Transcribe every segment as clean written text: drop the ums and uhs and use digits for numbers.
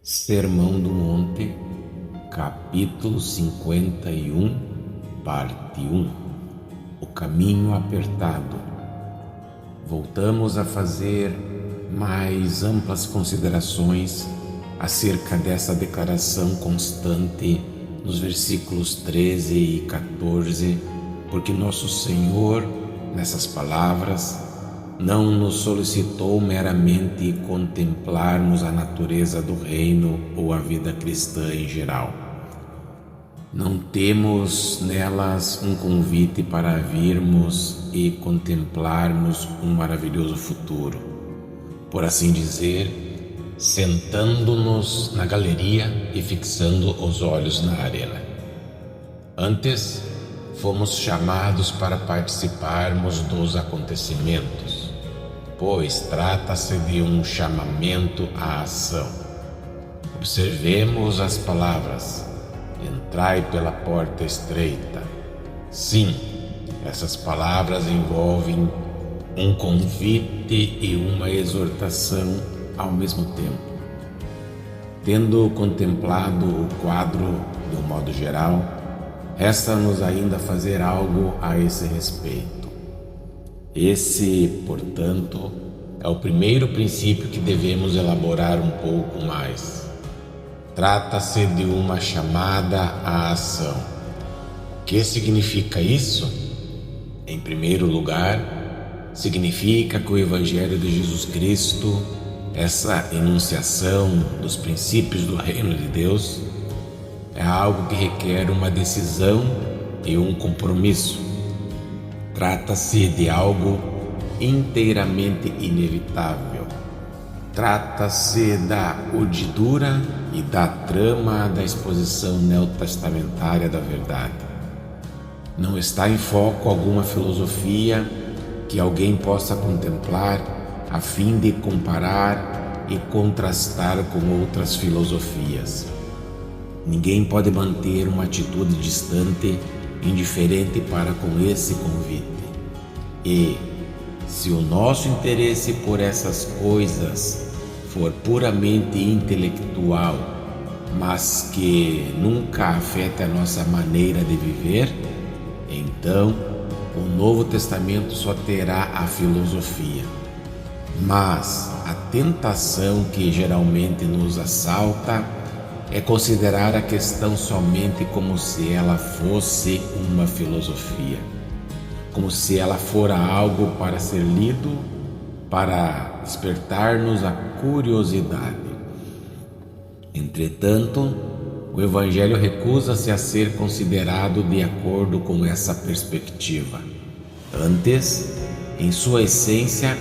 Sermão do Monte, capítulo 51, parte 1. O caminho apertado. Voltamos a fazer mais amplas considerações acerca dessa declaração constante nos versículos 13 e 14, porque nosso Senhor, nessas palavras, não nos solicitou meramente contemplarmos a natureza do reino ou a vida cristã em geral. Não temos nelas um convite para virmos e contemplarmos um maravilhoso futuro, por assim dizer, sentando-nos na galeria e fixando os olhos na arena. Antes, fomos chamados para participarmos dos acontecimentos, pois trata-se de um chamamento à ação. Observemos as palavras: entrai pela porta estreita. Sim, essas palavras envolvem um convite e uma exortação ao mesmo tempo. Tendo contemplado o quadro de um modo geral, resta-nos ainda fazer algo a esse respeito. Esse, portanto, é o primeiro princípio que devemos elaborar um pouco mais. Trata-se de uma chamada à ação. O que significa isso? Em primeiro lugar, significa que o Evangelho de Jesus Cristo, essa enunciação dos princípios do reino de Deus, é algo que requer uma decisão e um compromisso. Trata-se de algo inteiramente inevitável. Trata-se da urdidura e da trama da exposição neotestamentária da verdade. Não está em foco alguma filosofia que alguém possa contemplar a fim de comparar e contrastar com outras filosofias. Ninguém pode manter uma atitude distante, indiferente para com esse convite. E, se o nosso interesse por essas coisas for puramente intelectual, mas que nunca afeta a nossa maneira de viver, então o Novo Testamento só terá a filosofia. Mas a tentação que geralmente nos assalta é considerar a questão somente como se ela fosse uma filosofia, como se ela fora algo para ser lido, para despertar-nos a curiosidade. Entretanto, o Evangelho recusa-se a ser considerado de acordo com essa perspectiva. Antes, em sua essência,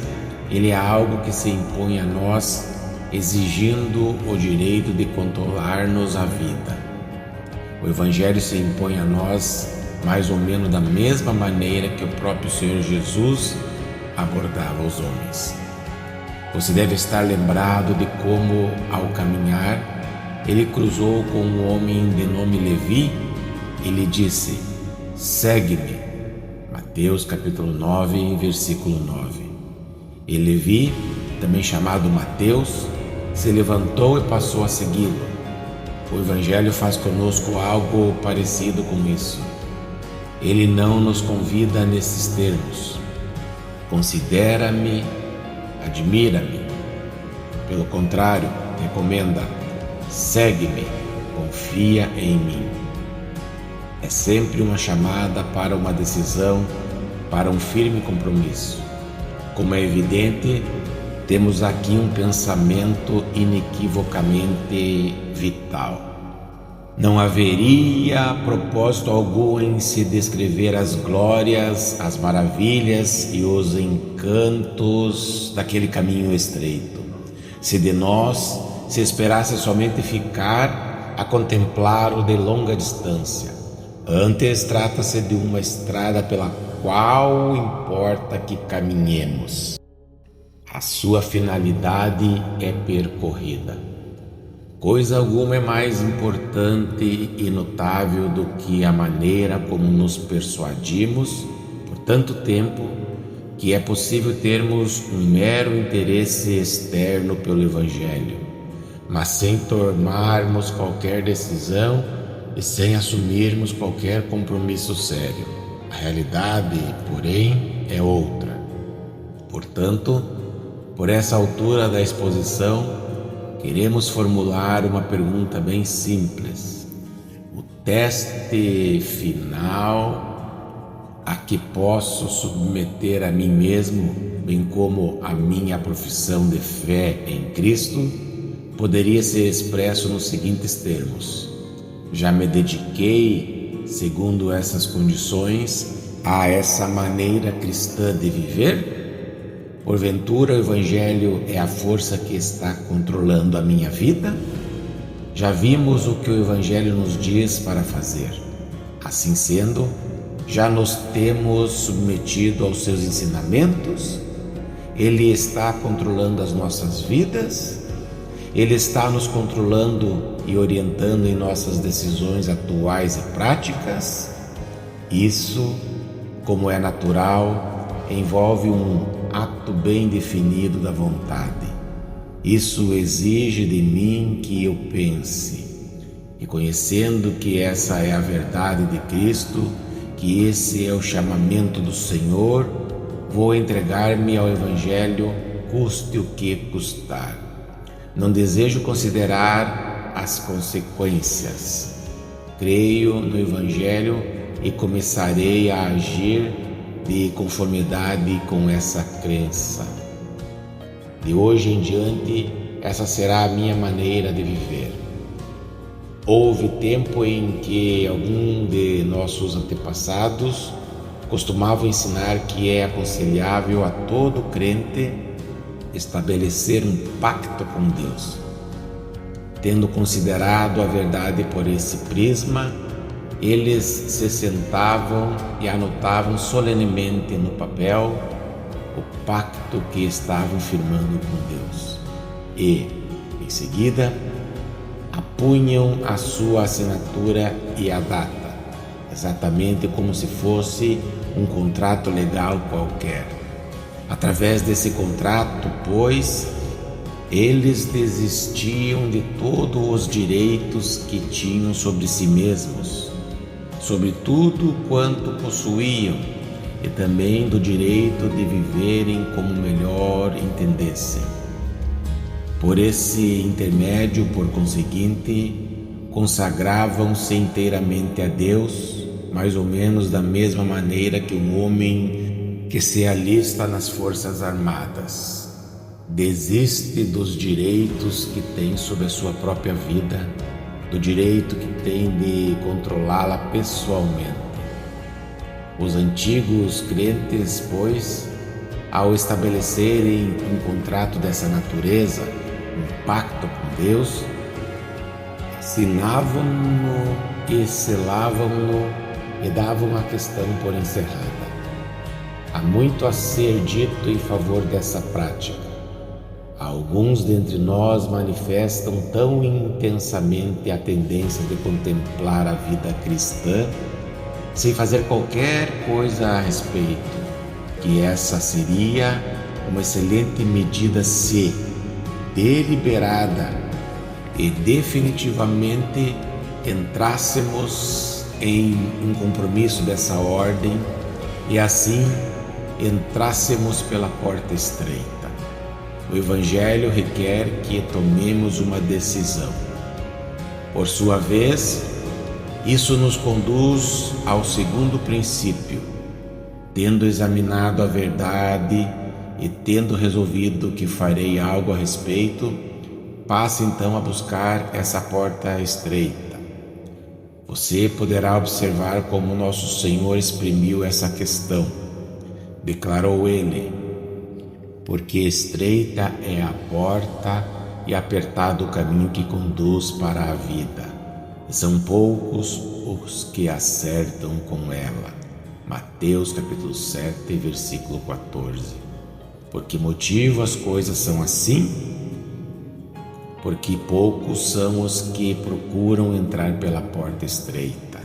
ele é algo que se impõe a nós, exigindo o direito de controlar-nos a vida. O Evangelho se impõe a nós mais ou menos da mesma maneira que o próprio Senhor Jesus abordava os homens. Você deve estar lembrado de como, ao caminhar, ele cruzou com um homem de nome Levi e lhe disse: segue-me. Mateus capítulo 9, versículo 9. E Levi, também chamado Mateus, se levantou e passou a segui-lo. O Evangelho faz conosco algo parecido com isso. Ele não nos convida nesses termos: considera-me, admira-me. Pelo contrário, recomenda: segue-me, confia em mim. É sempre uma chamada para uma decisão, para um firme compromisso. Como é evidente, temos aqui um pensamento inequivocamente vital. Não haveria propósito algum em se descrever as glórias, as maravilhas e os encantos daquele caminho estreito, se de nós se esperasse somente ficar a contemplá-lo de longa distância. Antes, trata-se de uma estrada pela qual importa que caminhemos. A sua finalidade é percorrida. Coisa alguma é mais importante e notável do que a maneira como nos persuadimos, por tanto tempo, que é possível termos um mero interesse externo pelo Evangelho, mas sem tomarmos qualquer decisão e sem assumirmos qualquer compromisso sério. A realidade, porém, é outra. Portanto, por essa altura da exposição, queremos formular uma pergunta bem simples. O teste final a que posso submeter a mim mesmo, bem como a minha profissão de fé em Cristo, poderia ser expresso nos seguintes termos: já me dediquei, segundo essas condições, a essa maneira cristã de viver? Porventura o Evangelho é a força que está controlando a minha vida? Já vimos o que o Evangelho nos diz para fazer. Assim sendo, já nos temos submetido aos seus ensinamentos? Ele está controlando as nossas vidas? Ele está nos controlando e orientando em nossas decisões atuais e práticas? Isso, como é natural, envolve um ato bem definido da vontade. Isso exige de mim que eu pense, reconhecendo que essa é a verdade de Cristo, que esse é o chamamento do Senhor, vou entregar-me ao Evangelho, custe o que custar. Não desejo considerar as consequências. Creio no Evangelho e começarei a agir de conformidade com essa crença. De hoje em diante, essa será a minha maneira de viver. Houve tempo em que algum de nossos antepassados costumavam ensinar que é aconselhável a todo crente estabelecer um pacto com Deus. Tendo considerado a verdade por esse prisma, eles se sentavam e anotavam solenemente no papel o pacto que estavam firmando com Deus e, em seguida, apunham a sua assinatura e a data, exatamente como se fosse um contrato legal qualquer. Através desse contrato, pois, eles desistiam de todos os direitos que tinham sobre si mesmos, sobre tudo quanto possuíam, e também do direito de viverem como melhor entendessem. Por esse intermédio, por conseguinte, consagravam-se inteiramente a Deus, mais ou menos da mesma maneira que um homem que se alista nas Forças Armadas desiste dos direitos que tem sobre a sua própria vida, do direito que tem de controlá-la pessoalmente. Os antigos crentes, pois, ao estabelecerem um contrato dessa natureza, um pacto com Deus, assinavam-no e selavam-no e davam a questão por encerrada. Há muito a ser dito em favor dessa prática. Alguns dentre nós manifestam tão intensamente a tendência de contemplar a vida cristã sem fazer qualquer coisa a respeito, que essa seria uma excelente medida se, deliberada e definitivamente, entrássemos em um compromisso dessa ordem e assim entrássemos pela porta estreita. O Evangelho requer que tomemos uma decisão. Por sua vez, isso nos conduz ao segundo princípio. Tendo examinado a verdade e tendo resolvido que farei algo a respeito, passe então a buscar essa porta estreita. Você poderá observar como nosso Senhor exprimiu essa questão. Declarou ele: porque estreita é a porta e apertado o caminho que conduz para a vida, e são poucos os que acertam com ela. Mateus capítulo 7, versículo 14. Por que motivo as coisas são assim? Porque poucos são os que procuram entrar pela porta estreita.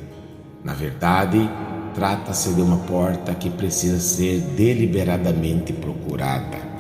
Na verdade, trata-se de uma porta que precisa ser deliberadamente procurada.